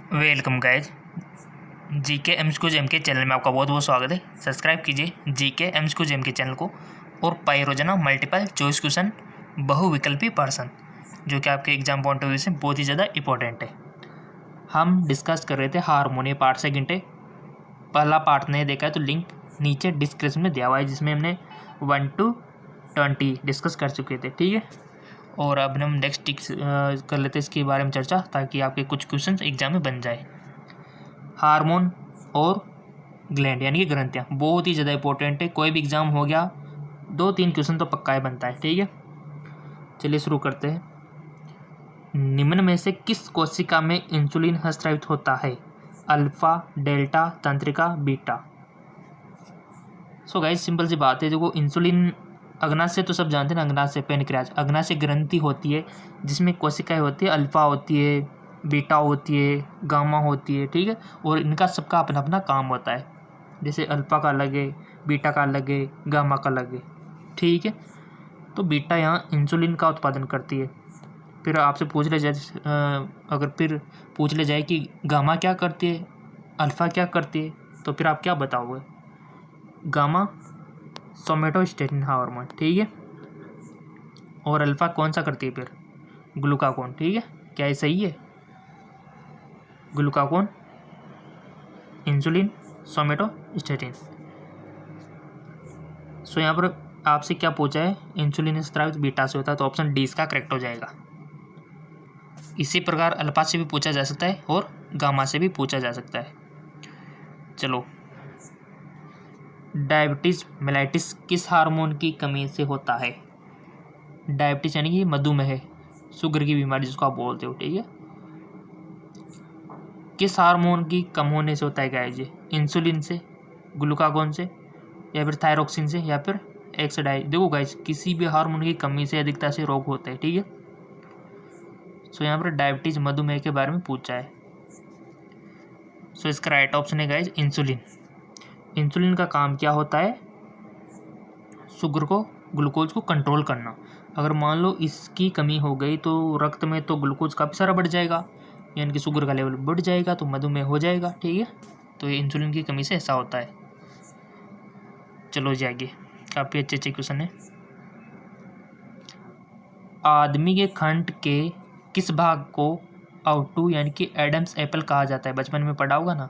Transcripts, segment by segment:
Welcome guys. GK एमस्क्यूज MK channel में आपका बहुत बहुत स्वागत है। सब्सक्राइब कीजिए जीके एमस्क्यूज एमके चैनल को और पाई रोजाना मल्टीपल चॉइस क्वेश्चन बहुविकल्पी पर्सन जो कि आपके एग्जाम पॉइंट ऑफ व्यू से बहुत ही ज़्यादा इंपॉर्टेंट है। हम डिस्कस कर रहे थे हारमोनी पार्ट सेकंड है। पहला पार्ट नहीं देखा है तो लिंक नीचे डिस्क्रिप्शन में दिया हुआ है, जिसमें हमने 1 to 20 डिस्कस कर चुके थे। ठीक है, और अब हम नेक्स्ट कर लेते हैं इसके बारे में चर्चा, ताकि आपके कुछ क्वेश्चन एग्जाम में बन जाए। हार्मोन और ग्लैंड यानी कि ग्रंथियाँ बहुत ही ज़्यादा इंपॉर्टेंट है। कोई भी एग्जाम हो गया 2-3 क्वेश्चन तो पक्का ही बनता है। ठीक है, चलिए शुरू करते हैं। निम्न में से किस कोशिका में इंसुलिन हस्तांतरित होता है? अल्फा, डेल्टा, तंत्रिका, बीटा। सो गाइस सिंपल सी बात है। देखो, इंसुलिन अग्नाशय तो सब जानते हैं ना, अग्नाशय पेनक्रियाज, अग्नाशय ग्रंथि होती है जिसमें कोशिकाएं होती है। अल्फा होती है, बीटा होती है, गामा होती है। ठीक है, और इनका सबका अपना अपना काम होता है। जैसे अल्फा का अलग है, बीटा का अलग है, गामा का अलग है। ठीक है, तो बीटा यहाँ इंसुलिन का उत्पादन करती है। फिर आपसे पूछ ले जाए अगर फिर पूछ ले जाए कि गामा क्या करती है, अल्फा क्या करती है, तो फिर आप क्या बताओगे? Gamma somatostatin hormone. ठीक है, और अल्फा कौन सा करती है फिर? ग्लूकागोन। ठीक है, क्या ये सही है? Glucagon, insulin, somatostatin. सो यहाँ पर आपसे क्या पूछा है? इंसुलिन स्रावित बीटा से होता है, तो ऑप्शन डी इसका करेक्ट हो जाएगा। इसी प्रकार अल्फा से भी पूछा जा सकता है और गामा से भी पूछा जा सकता है। चलो, डायबिटीज मेलाइटिस किस हार्मोन की कमी से होता है? डायबिटीज यानी कि मधुमेह, शुगर की बीमारी जिसको आप बोलते हो। ठीक है, किस हार्मोन की कम होने से होता है गाइस? इंसुलिन से, ग्लूकागोन से, या फिर थायरोक्सिन से, या फिर एक्सडाई। देखो गाइस, किसी भी हार्मोन की कमी से अधिकता से रोग होता है। ठीक है, सो यहाँ पर डायबिटीज मधुमेह के बारे में पूछा है। सो इसका राइट ऑप्शन है गाइस इंसुलिन। इंसुलिन का काम क्या होता है? शुगर को, ग्लूकोज को कंट्रोल करना। अगर मान लो इसकी कमी हो गई तो रक्त में तो ग्लूकोज काफ़ी सारा बढ़ जाएगा, यानी कि शुगर का लेवल बढ़ जाएगा, तो मधुमेह हो जाएगा। ठीक है, तो ये इंसुलिन की कमी से ऐसा होता है। चलो जाइए, काफ़ी अच्छे अच्छे क्वेश्चन है। आदमी के खंड के किस भाग को आउटू यानी कि एडम्स एप्पल कहा जाता है? बचपन में पढ़ा होगा ना।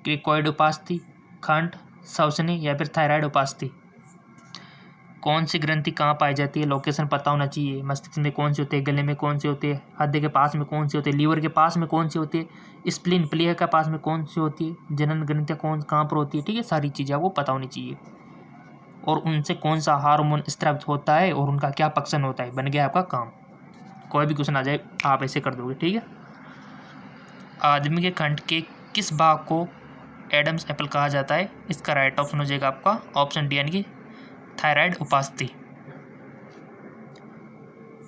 क्रिकॉइड उपास्थि, खंड, श्वसनी, या फिर थायराइड उपास्थि। कौन सी ग्रंथि कहाँ पाई जाती है? लोकेशन पता होना चाहिए। मस्तिष्क में कौन सी होती है, गले में कौन सी होती है, हृदय के पास में कौन सी होती है, लीवर के पास में कौन सी होती है, स्प्लीन प्लीहा के पास में कौन सी होती है, जनन ग्रंथियाँ कहाँ पर होती है। ठीक है, सारी चीज़ें आपको पता होनी चाहिए। और उनसे कौन सा हार्मोन स्रावित होता है और उनका क्या फंक्शन होता है, बन गया आपका काम। कोई भी क्वेश्चन आ जाए आप ऐसे कर दोगे। ठीक है, आदमी के खंड के किस भाग को एडम्स एप्पल कहा जाता है? इसका राइट ऑप्शन हो जाएगा आपका ऑप्शन डी यानी कि थायराइड उपास्थि।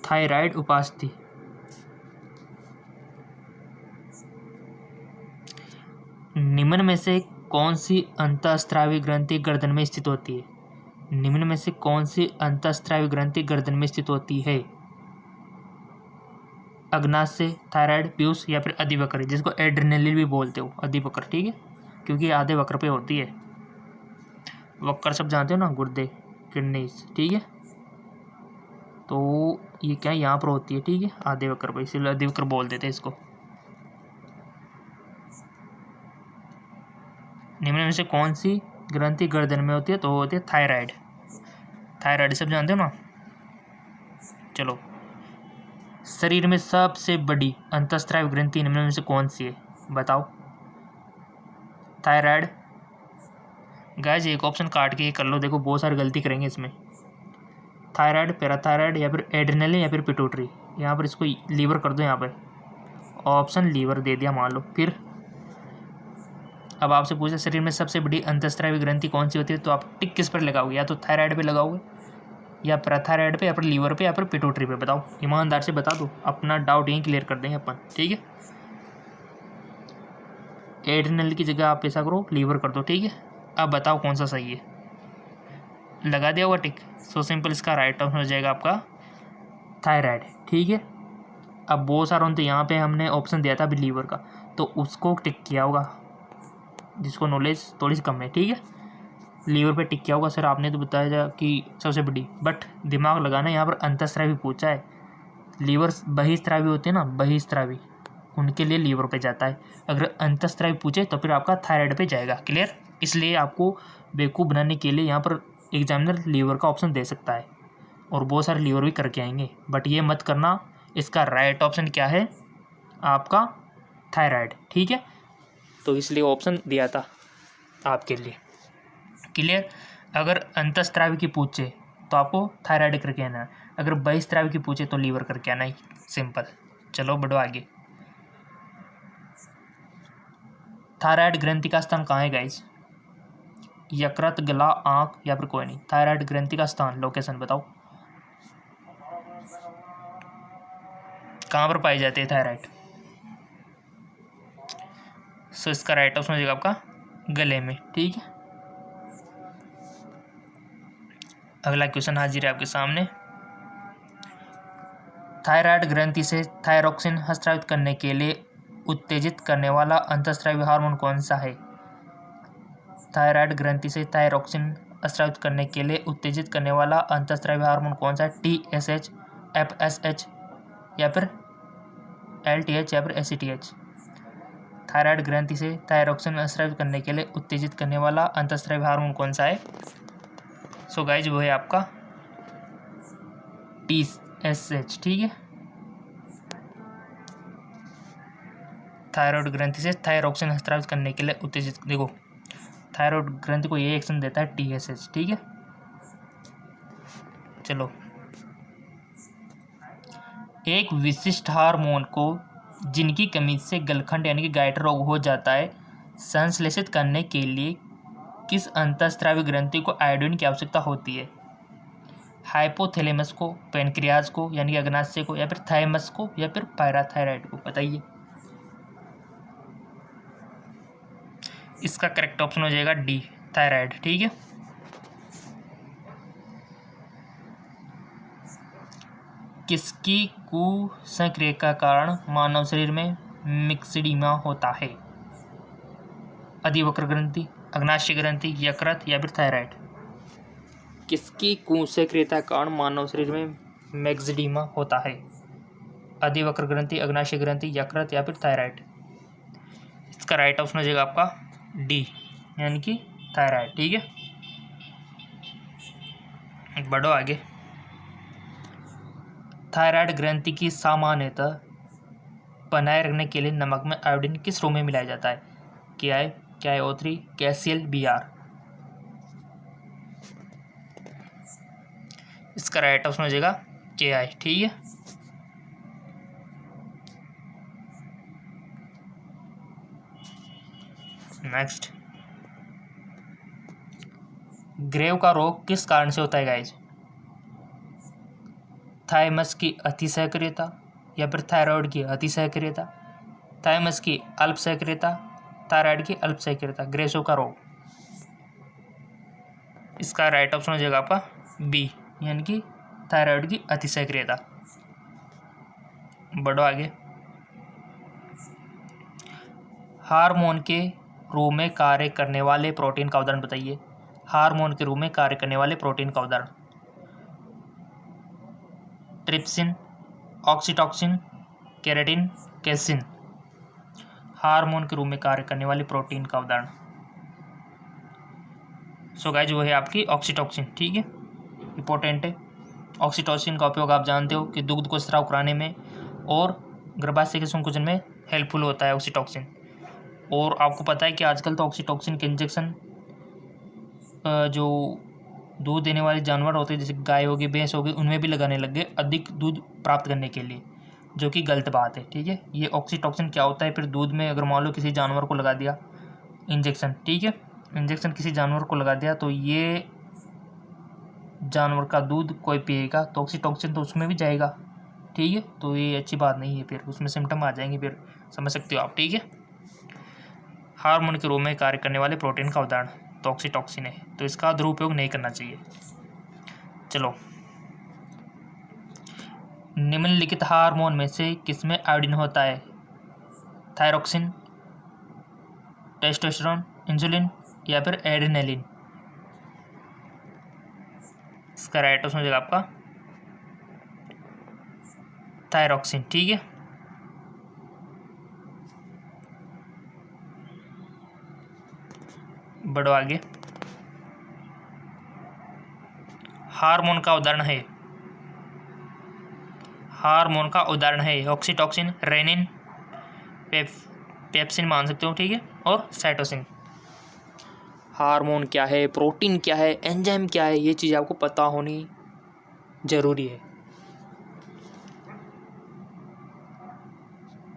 थायराइड उपास्थि। निम्न में से कौन सी अंतःस्रावी ग्रंथि गर्दन में स्थित होती है? निम्न में से कौन सी अंतःस्रावी ग्रंथि गर्दन में स्थित होती है? अग्नाशय, थायराइड, पीयूष, या फिर अधिवक्र, जिसको एड्रेनलिन भी बोलते हो, अधिवक्र। ठीक है, क्योंकि आधे वक्र पे होती है। वक्र सब जानते हो ना, गुर्दे, किडनीज। ठीक है, तो ये क्या यहाँ पर होती है। ठीक है, आधे वक्र पे, इसीलिए अधिवक्र बोल देते हैं इसको। निम्न में से कौन सी ग्रंथि गर्दन में होती है? तो होती है थायराइड। थायराइड सब जानते हो ना। चलो, शरीर में सबसे बड़ी अंतःस्रावी ग्रंथि निम्न में से कौन सी है? बताओ। थायराइड। गाइस एक ऑप्शन काट के कर लो, देखो बहुत सारी गलती करेंगे इसमें। थायराइड, पैराथायराइड, या फिर एड्रेनलिन, या फिर पिट्यूटरी। यहाँ पर इसको लीवर कर दो। यहाँ पर ऑप्शन लीवर दे दिया मान लो। फिर अब आपसे पूछा शरीर में सबसे बड़ी अंतःस्रावी ग्रंथि कौन सी होती है, तो आप टिक किस पर लगाओगे? या तो थायराइड पे लगाओगे, या पैराथायराइड पे, या फिर लीवर पे, या फिर पिट्यूटरी पे। बताओ, ईमानदार से बता दो, अपना डाउट यहीं क्लियर कर देंगे अपन। ठीक है, एड्रेनल की जगह आप ऐसा करो, लीवर कर दो। ठीक है, अब बताओ कौन सा सही है। लगा दिया होगा टिक। सो सिंपल, इसका राइट आंसर हो जाएगा आपका थायराइड। ठीक है, अब बहुत सारों तो यहाँ पे हमने ऑप्शन दिया था अभी लीवर का, तो उसको टिक किया होगा, जिसको नॉलेज थोड़ी सी कम है, ठीक है। लीवर पे टिक किया होगा सर आपने तो बताया जा कि सबसे बड़ी, बट दिमाग लगाना, यहाँ पर अंतःस्रावी पूछा है। लीवर बहिस्रावी होते हैं ना, बहिस्रावी, उनके लिए लीवर पे जाता है। अगर अंतःस्रावी पूछे तो फिर आपका थायराइड पे जाएगा। क्लियर? इसलिए आपको बेवकूफ़ बनाने के लिए यहाँ पर एग्जामिनर लीवर का ऑप्शन दे सकता है, और बहुत सारे लीवर भी करके आएंगे, बट ये मत करना। इसका राइट ऑप्शन क्या है? आपका थायराइड, ठीक है। तो इसलिए ऑप्शन दिया था आपके लिए। क्लियर? अगर अंतःस्रावी की पूछे तो आपको थायराइड करके आना है, अगर बहिस्रावी की पूछे तो लीवर करके आना है, सिंपल। चलो बढ़ो आगे। थायराइड ग्रंथि का स्थान कहाँ है गाइज? यकृत, गला, आंख, या फिर कोई नहीं। थायराइड ग्रंथि का स्थान, लोकेशन बताओ कहाँ पर पाई जाती है थायराइड? सो इसका राइट ऑप्शन हो जाएगा आपका गले में, ठीक है। अगला क्वेश्चन हाजिर है आपके सामने। थायराइड ग्रंथि से थायरोक्सिन स्रावित करने के लिए उत्तेजित करने वाला अंतःस्रावी हार्मोन कौन सा है? थायराइड ग्रंथि से थायरोक्सिन स्रावित करने के लिए उत्तेजित करने वाला अंतःस्रावी हार्मोन कौन सा है? TSH, FSH, या फिर LTH, या फिर ACTH। थायराइड ग्रंथि से थायरोक्सिन स्रावित करने के लिए उत्तेजित करने वाला अंतःस्रावी हार्मोन कौन सा है? सो गाइज वो है आपका TSH, ठीक है। थायराइड ग्रंथि से थायरोक्सिन स्रावित करने के लिए उत्तेजित, देखो थायराइड ग्रंथि को ये एक्शन देता है TSH, ठीक है। चलो, एक विशिष्ट हार्मोन को जिनकी कमी से गलखंड यानी कि गाइटर रोग हो जाता है, संश्लेषित करने के लिए किस अंतःस्रावी ग्रंथि को आयोडीन की आवश्यकता होती है? हाइपोथैलेमस को, पेनक्रियाज को यानी कि अग्नाशय को, या फिर थाइमस को, या फिर पैराथायराइड को? बताइए। इसका करेक्ट ऑप्शन हो जाएगा डी, थायराइड, ठीक है। किसकी कुसंक्रिया का कारण मानव शरीर में मिक्सडीमा होता है? अधिवक्र ग्रंथि, अग्नाशय ग्रंथि, यकृत, या फिर थायराइड? किसकी कुसंक्रियता के कारण मानव शरीर में मिक्सडीमा होता है? अधिवक्र ग्रंथि, अग्नाशय ग्रंथि, यकृत, या फिर थायराइड? इसका राइट ऑप्शन हो जाएगा आपका डी, यानी कि थायराइड, ठीक है। बढ़ो आगे। थायराइड ग्रंथि की सामान्यतः बनाए रखने के लिए नमक में आयोडीन किस रूप में मिलाया जाता है? KI, KCl, Br? इसका राइट ऑप्शन हो जाएगा KI, ठीक है। नेक्स्ट, ग्रेव का रोग किस कारण से होता है गाइज? थाइमस की अति सक्रियता, या फिर थायराइड की अति सक्रियता, थाइमस की अल्प सक्रियता, थायराइड की अल्प सक्रियता? ग्रेव का रोग, इसका राइट ऑप्शन हो जाएगा आपका बी, यानी कि थायराइड की अति सक्रियता। बढ़ो आगे। हार्मोन के रूप में कार्य करने वाले प्रोटीन का उदाहरण बताइए। हार्मोन के रूप में कार्य करने वाले प्रोटीन का उदाहरण? Trypsin, oxytocin, keratin, casein? Hormone के रूप में कार्य करने वाले प्रोटीन का उदाहरण? सो गाइस वो है आपकी ऑक्सीटॉक्सिन, ठीक है, इंपॉर्टेंट है। ऑक्सीटॉसिन का उपयोग आप जानते हो कि दुग्ध को स्राव कराने में और गर्भाशय के संकुचन में हेल्पफुल होता है ऑक्सीटॉक्सिन। और आपको पता है कि आजकल तो ऑक्सीटॉक्सिन के इंजेक्शन जो दूध देने वाले जानवर होते हैं, जैसे गाय होगी, भैंस होगी, उनमें भी लगाने लग गए अधिक दूध प्राप्त करने के लिए, जो कि गलत बात है, ठीक है। ये ऑक्सीटॉक्सिन क्या होता है? फिर दूध में अगर मान लो किसी जानवर को लगा दिया इंजेक्शन, ठीक है, इंजेक्शन किसी जानवर को लगा दिया, तो ये जानवर का दूध कोई पिएगा तो ऑक्सीटॉक्सिन तो उसमें भी जाएगा, ठीक है। तो ये अच्छी बात नहीं है, फिर उसमें सिम्टम आ जाएंगे, फिर समझ सकते हो आप, ठीक है। हार्मोन के रूप में कार्य करने वाले प्रोटीन का उदाहरण तो ऑक्सीटॉक्सिन है, तो इसका दुरुपयोग नहीं करना चाहिए। चलो, निम्नलिखित हार्मोन में से किसमें आयोडीन होता है? थायरोक्सिन, टेस्टोस्टेरोन, इंसुलिन या फिर एड्रेनालिन? इसका राइट ऑप्शन हो जाएगा आपका थायरोक्सिन। ठीक है, बढ़ो आगे। हार्मोन का उदाहरण है ऑक्सीटोसिन, रेनिन, पेप्सिन मान सकते हो, ठीक है, और साइटोसिन। हार्मोन क्या है, प्रोटीन क्या है, एंजाइम क्या है, ये चीज़ आपको पता होनी जरूरी है।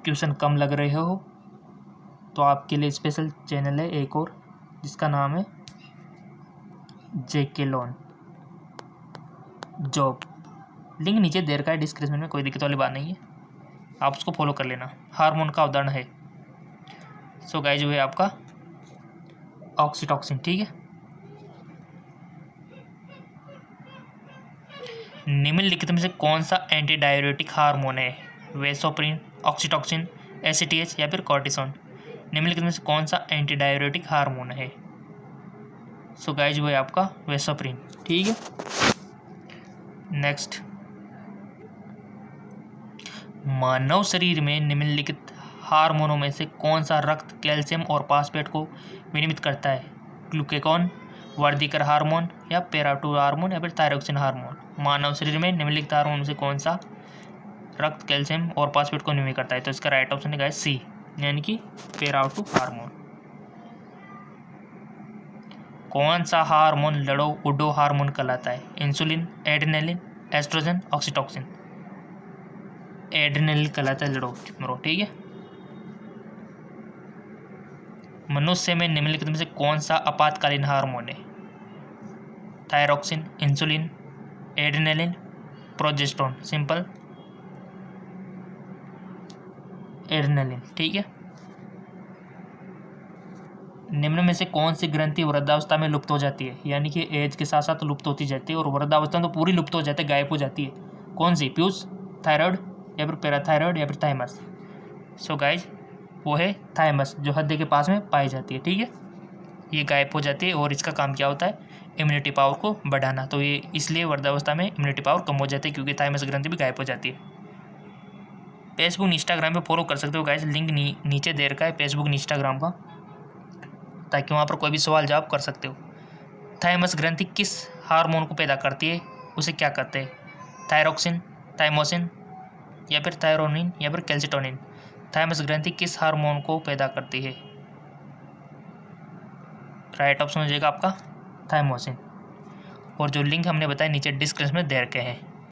ट्यूशन कम लग रहे हो तो आपके लिए स्पेशल चैनल है एक और, जिसका नाम है जेके लॉन जॉब। लिंक नीचे दे रखा है डिस्क्रिप्शन में, कोई दिक्कत वाली बात नहीं है, आप उसको फॉलो कर लेना। हार्मोन का उदाहरण है सो गाइस जो है आपका ऑक्सीटोसिन। ठीक है, निम्नलिखित में से कौन सा एंटी डाययूरेटिक हार्मोन है? वेसोप्रिन, ऑक्सीटोसिन, एसीटीएच या फिर कॉर्टिसोन? निम्नलिखित में से कौन सा एंटी डाययूरेटिक हार्मोन है? सो गाइस वो है आपका वेसोप्रिन। ठीक है, नेक्स्ट, मानव शरीर में निम्नलिखित हार्मोनों में से कौन सा रक्त कैल्शियम और फास्फेट को विनियमित करता है? ग्लूकेगॉन, वर्धीकर हार्मोन या पेराटू हार्मोन या फिर थायरोक्सिन हार्मोन? मानव शरीर में निम्नलिखित हार्मोन में से कौन सा रक्त कैल्शियम और फास्फेट को नियमित करता है? तो इसका राइट ऑप्शन है सी, यानी कि पेराटू हार्मोन। कौन सा हार्मोन लड़ो हार्मोन कहलाता है? Insulin, adrenaline, oestrogen, oxytocin? Adrenaline कहलाता है लड़ो। ठीक है, मनुष्य में निम्नलिखित में से कौन सा आपातकालीन हार्मोन है? Thyroxine, insulin, adrenaline, progesterone? Simple adrenaline. ठीक है, निम्न में से कौन सी ग्रंथि वृद्धावस्था में लुप्त हो जाती है? यानी कि एज के साथ साथ लुप्त होती जाती है, और वृद्धावस्था में तो पूरी लुप्त हो जाती है, गायब हो जाती है। कौन सी? प्यूस, थायराइड या फिर पैराथायराइड या फिर थाइमस? सो गाइज वो है थाइमस, जो हृदय के पास में पाई जाती है। ठीक है, ये गायब हो जाती है और इसका काम क्या होता है? इम्यूनिटी पावर को बढ़ाना। तो ये इसलिए वृद्धावस्था में इम्यूनिटी पावर कम हो जाती है, क्योंकि थाइमस ग्रंथि भी गायब हो जाती है। फेसबुक इंस्टाग्राम पे फॉलो कर सकते हो गाइज, लिंक नीचे दे रखा है फेसबुक इंस्टाग्राम का, ताकि वहाँ पर कोई भी सवाल जवाब कर सकते हो। थाइमस ग्रंथि किस हार्मोन को पैदा करती है, उसे क्या कहते हैं? थायरोक्सिन, थाइमोसिन या फिर थायरोनिन या फिर कैल्सिटोनिन? थाइमस ग्रंथि किस हार्मोन को पैदा करती है? राइट ऑप्शन हो जाएगा आपका थाइमोसिन। और जो लिंक हमने बताया नीचे डिस्क्रिप्शन में दे रखे हैं।